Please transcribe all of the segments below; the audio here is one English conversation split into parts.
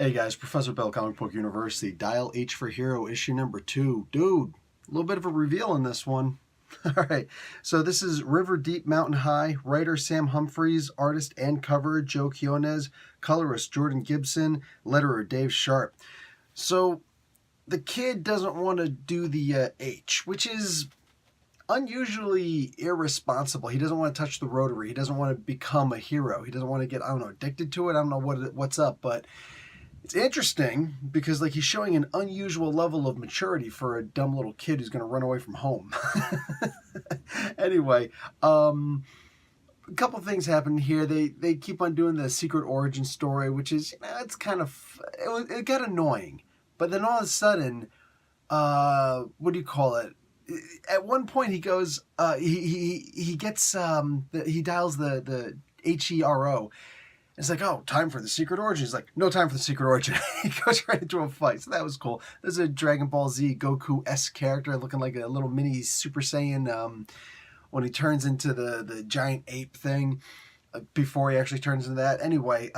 Hey guys, Professor Bell, Comic Book University. Dial H for Hero, issue number 2. Dude, a little bit of a reveal in this one. Alright, so this is River Deep Mountain High. Writer Sam Humphries, artist and cover Joe Quinones, colorist Jordan Gibson, letterer Dave Sharp. So the kid doesn't want to do the H, which is unusually irresponsible. He doesn't want to touch the rotary. He doesn't want to become a hero. He doesn't want to get, addicted to it. I don't know what's up, but it's interesting because he's showing an unusual level of maturity for a dumb little kid who's going to run away from home. Anyway, a couple things happen here. They keep on doing the secret origin story, which is, it's kind of, it got annoying. But then all of a sudden, what do you call it? At one point he goes, he gets, he dials the HERO. It's like, oh, time for the secret origin. He's like, no time for the secret origin. He goes right into a fight. So that was cool. There's a Dragon Ball Z Goku-esque character looking like a little mini Super Saiyan when he turns into the giant ape thing before he actually turns into that. Anyway,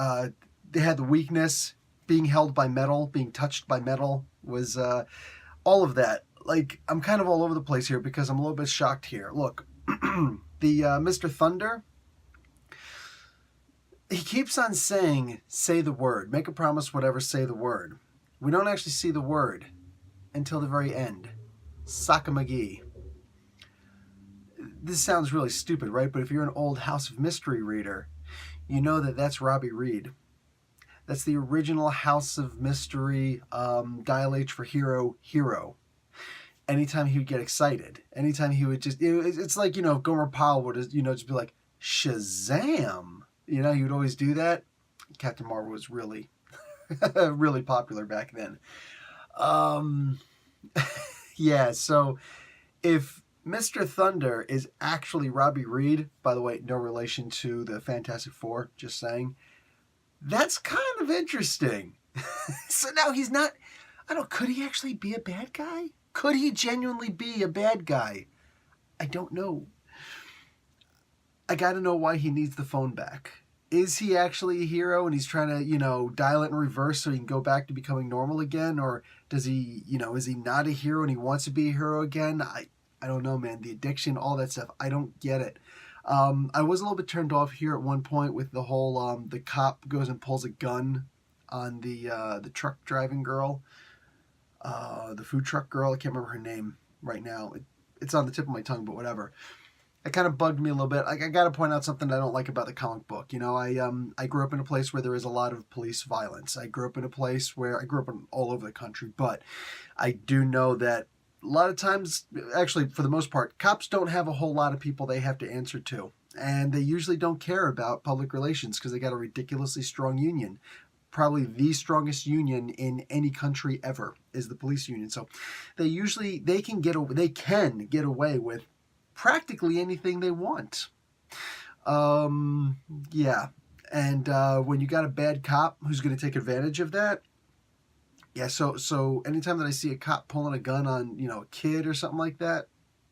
they had the weakness, being held by metal, being touched by metal, was all of that. I'm kind of all over the place here because I'm a little bit shocked here. Look, the Mr. Thunder, he keeps on saying, say the word. Make a promise, whatever, say the word. We don't actually see the word until the very end. Sockamagee. This sounds really stupid, right? But if you're an old House of Mystery reader, you know that that's Robbie Reed. That's the original House of Mystery, Dial H for Hero. Anytime he would get excited, anytime he would just, it's like, Gomer Pyle would, just be like, Shazam! He would always do that. Captain Marvel was really, really popular back then. Yeah, so if Mr. Thunder is actually Robbie Reed, by the way, no relation to the Fantastic Four, just saying, that's kind of interesting. So now he's not, could he actually be a bad guy? Could he genuinely be a bad guy? I don't know. I gotta know why he needs the phone back. Is he actually a hero and he's trying to, dial it in reverse so he can go back to becoming normal again? Or does he, is he not a hero and he wants to be a hero again? I don't know, man. The addiction, all that stuff, I don't get it. I was a little bit turned off here at one point with the whole, the cop goes and pulls a gun on the truck driving girl. The food truck girl, I can't remember her name right now. It's on the tip of my tongue, but whatever. It kind of bugged me a little bit. I got to point out something I don't like about the comic book. I grew up in a place where there is a lot of police violence. I grew up in all over the country, but I do know that a lot of times, actually for the most part, cops don't have a whole lot of people they have to answer to. And they usually don't care about public relations because they got a ridiculously strong union. Probably the strongest union in any country ever is the police union. So they can get away with practically anything they want. Yeah. And when you got a bad cop who's going to take advantage of that, yeah, so anytime that I see a cop pulling a gun on, a kid or something like that,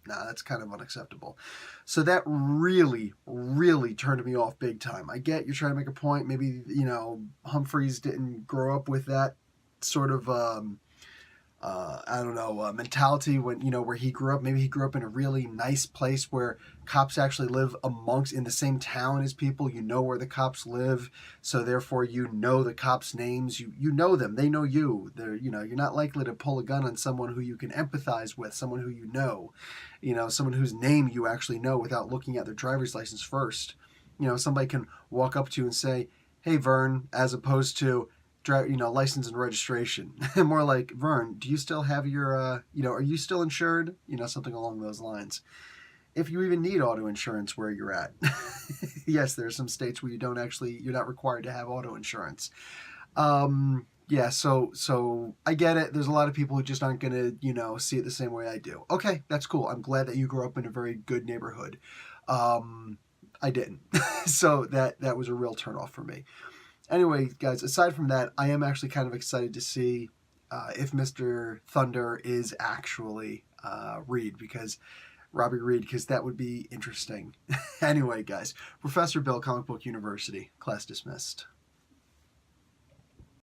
nah, that's kind of unacceptable. So that really, really turned me off big time. I get you're trying to make a point. Maybe, Humphreys didn't grow up with that sort of, mentality when, where he grew up. Maybe he grew up in a really nice place where cops actually live in the same town as people. You know where the cops live. So therefore, the cops' names. You know them. They know you. You're not likely to pull a gun on someone who you can empathize with, someone who someone whose name you actually know without looking at their driver's license first. Somebody can walk up to you and say, hey, Vern, as opposed to, license and registration. More like, Vern, do you still have your, are you still insured? Something along those lines. If you even need auto insurance where you're at. Yes, there are some states where you're not required to have auto insurance. Yeah, so I get it. There's a lot of people who just aren't going to, see it the same way I do. Okay, that's cool. I'm glad that you grew up in a very good neighborhood. I didn't. So that was a real turnoff for me. Anyway, guys, aside from that, I am actually kind of excited to see if Mr. Thunder is actually Robbie Reed, because that would be interesting. Anyway, guys, Professor Bill, Comic Book University, class dismissed.